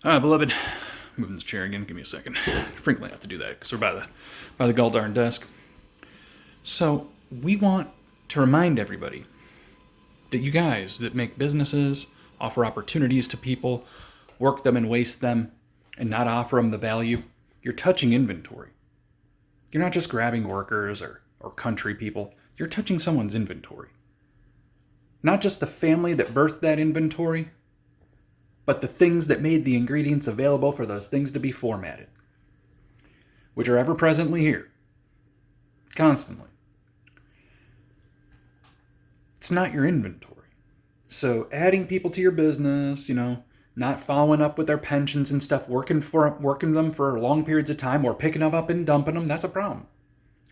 Beloved, moving this chair again. Give me a second. Frankly, I have to do that because we're by the gall darn desk. So we want to remind everybody that you guys that make businesses, offer opportunities to people, work them and waste them, and not offer them the value, you're touching inventory. You're not just grabbing workers or country people. You're touching someone's inventory. Not just the family that birthed that inventory, but the things that made the ingredients available for those things to be formatted, which are ever presently here, constantly. It's not your inventory. So adding people to your business, not following up with their pensions and stuff, working them for long periods of time, or picking them up and dumping them, that's a problem.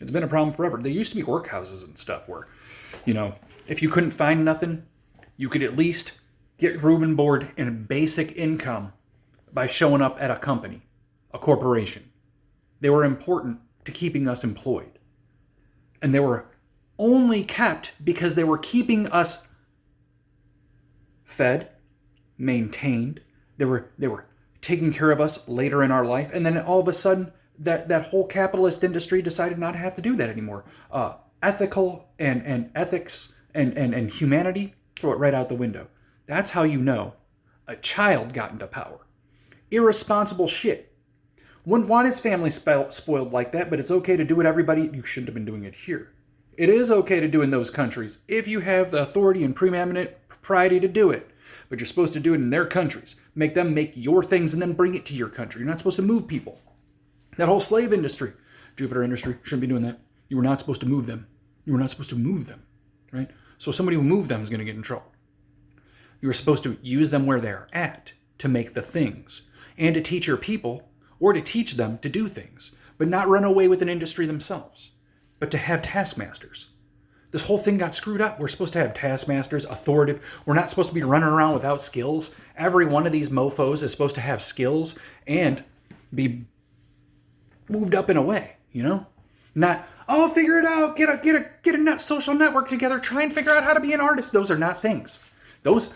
It's been a problem forever. There used to be workhouses and stuff where, if you couldn't find nothing, you could at least get room and board and basic income by showing up at a company, a corporation. They were important to keeping us employed. And they were only kept because they were keeping us fed, maintained. They were taking care of us later in our life. And then all of a sudden, that whole capitalist industry decided not to have to do that anymore. Ethical and ethics and humanity, throw it right out the window. That's how you know a child got into power. Irresponsible shit. Wouldn't want his family spoiled like that, but it's okay to do it, everybody. You shouldn't have been doing it here. It is okay to do in those countries if you have the authority and preeminent propriety to do it. But you're supposed to do it in their countries. Make them make your things and then bring it to your country. You're not supposed to move people. That whole slave industry, Jupiter industry, shouldn't be doing that. You were not supposed to move them. You were not supposed to move them, right? So somebody who moved them is going to get in trouble. You were supposed to use them where they're at to make the things and to teach your people or to teach them to do things, but not run away with an industry themselves, but to have taskmasters. This whole thing got screwed up. We're supposed to have taskmasters, authoritative. We're not supposed to be running around without skills. Every one of these mofos is supposed to have skills and be moved up in a way, Not, figure it out, get a social network together, try and figure out how to be an artist. Those are not things. Those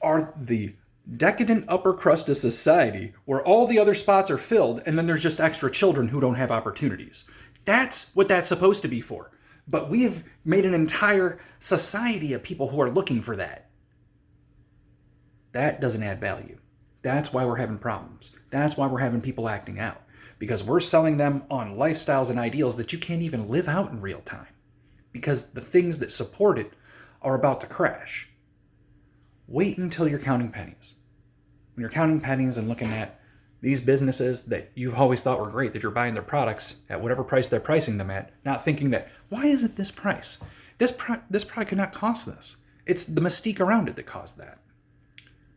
are the decadent upper crust of society where all the other spots are filled and then there's just extra children who don't have opportunities. That's what that's supposed to be for. But we have made an entire society of people who are looking for that. That doesn't add value. That's why we're having problems. That's why we're having people acting out. Because we're selling them on lifestyles and ideals that you can't even live out in real time. Because the things that support it are about to crash. Wait until you're counting pennies. When you're counting pennies and looking at these businesses that you've always thought were great, that you're buying their products at whatever price they're pricing them at, not thinking that, why is it this price? This product could not cost this. It's the mystique around it that caused that.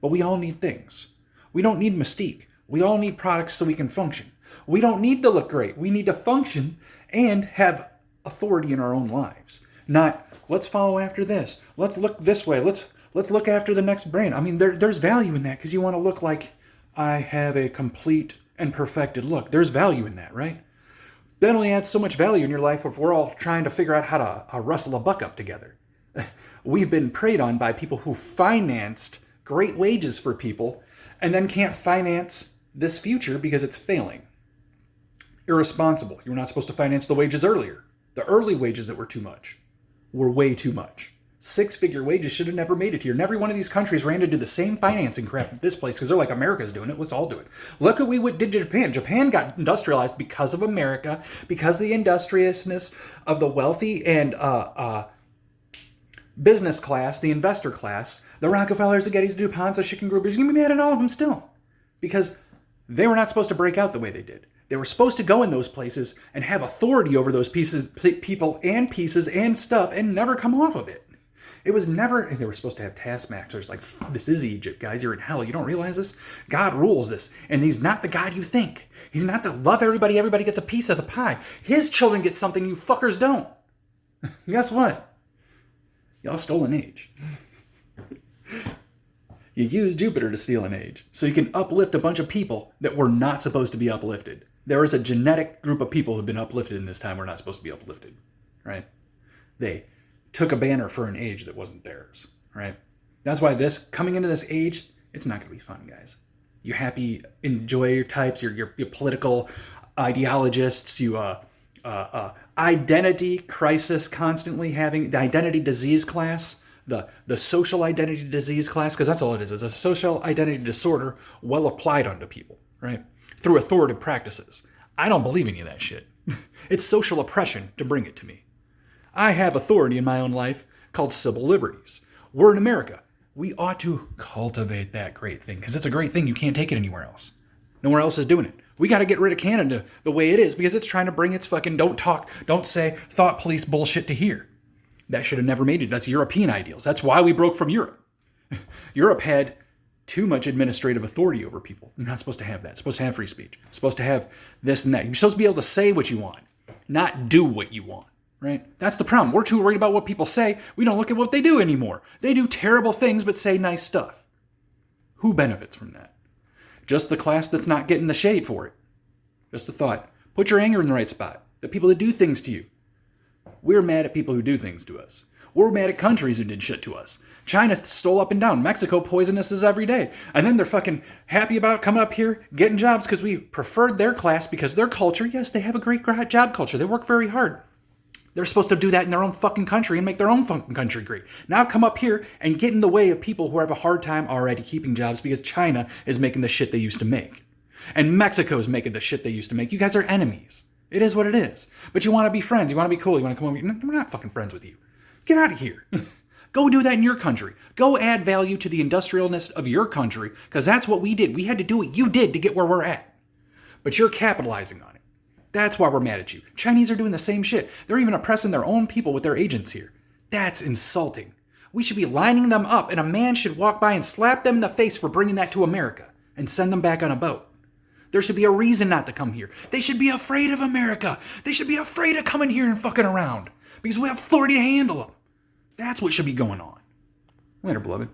But we all need things. We don't need mystique. We all need products so we can function. We don't need to look great. We need to function and have authority in our own lives. Not, let's follow after this. Let's look this way. Let's look after the next brand. I mean, there's value in that because you want to look like I have a complete and perfected look. There's value in that, right? That only adds so much value in your life if we're all trying to figure out how to rustle a buck up together. We've been preyed on by people who financed great wages for people and then can't finance this future because it's failing. Irresponsible. You were not supposed to finance the wages earlier. The early wages that were too much were way too much. 6-figure wages should have never made it here. And every one of these countries ran into the same financing crap at this place because they're like, America's doing it. Let's all do it. Look at what did Japan. Japan got industrialized because of America, because of the industriousness of the wealthy and business class, the investor class, the Rockefellers, the Gettys, the DuPonts, the Schickengrubers. You're going to be mad at all of them still because they were not supposed to break out the way they did. They were supposed to go in those places and have authority over those people and pieces and stuff and never come off of it. It was never, they were supposed to have taskmasters like, this is Egypt, guys, you're in hell. You don't realize this? God rules this. And he's not the God you think. He's not the love everybody gets a piece of the pie. His children get something you fuckers don't. Guess what? Y'all stole an age. You use Jupiter to steal an age. So you can uplift a bunch of people that were not supposed to be uplifted. There is a genetic group of people who have been uplifted in this time were not supposed to be uplifted. Right? They took a banner for an age that wasn't theirs. Right? That's why coming into this age, it's not going to be fun, guys. You happy enjoyer types, your political ideologists, you identity crisis constantly having, the identity disease class, the social identity disease class, because that's all it is. It's a social identity disorder well applied onto people, right? Through authoritative practices. I don't believe any of that shit. It's social oppression to bring it to me. I have authority in my own life called civil liberties. We're in America. We ought to cultivate that great thing because it's a great thing. You can't take it anywhere else. Nowhere else is doing it. We got to get rid of Canada the way it is because it's trying to bring its fucking don't talk, don't say, thought police bullshit to here. That should have never made it. That's European ideals. That's why we broke from Europe. Europe had too much administrative authority over people. You're not supposed to have that. You're supposed to have free speech. You're supposed to have this and that. You're supposed to be able to say what you want, not do what you want. Right? That's the problem. We're too worried about what people say. We don't look at what they do anymore. They do terrible things but say nice stuff. Who benefits from that? Just the class that's not getting the shade for it. Just a thought. Put your anger in the right spot. The people that do things to you. We're mad at people who do things to us. We're mad at countries who did shit to us. China stole up and down. Mexico poisoned us every day. And then they're fucking happy about coming up here, getting jobs because we preferred their class because their culture, yes, they have a great job culture. They work very hard. They're supposed to do that in their own fucking country and make their own fucking country great. Now come up here and get in the way of people who have a hard time already keeping jobs because China is making the shit they used to make. And Mexico is making the shit they used to make. You guys are enemies. It is what it is. But you want to be friends. You want to be cool. You want to come over here. No, we're not fucking friends with you. Get out of here. Go do that in your country. Go add value to the industrialness of your country because that's what we did. We had to do what you did to get where we're at. But you're capitalizing on it. That's why we're mad at you. Chinese are doing the same shit. They're even oppressing their own people with their agents here. That's insulting. We should be lining them up, and a man should walk by and slap them in the face for bringing that to America and send them back on a boat. There should be a reason not to come here. They should be afraid of America. They should be afraid of coming here and fucking around because we have authority to handle them. That's what should be going on. Later, beloved.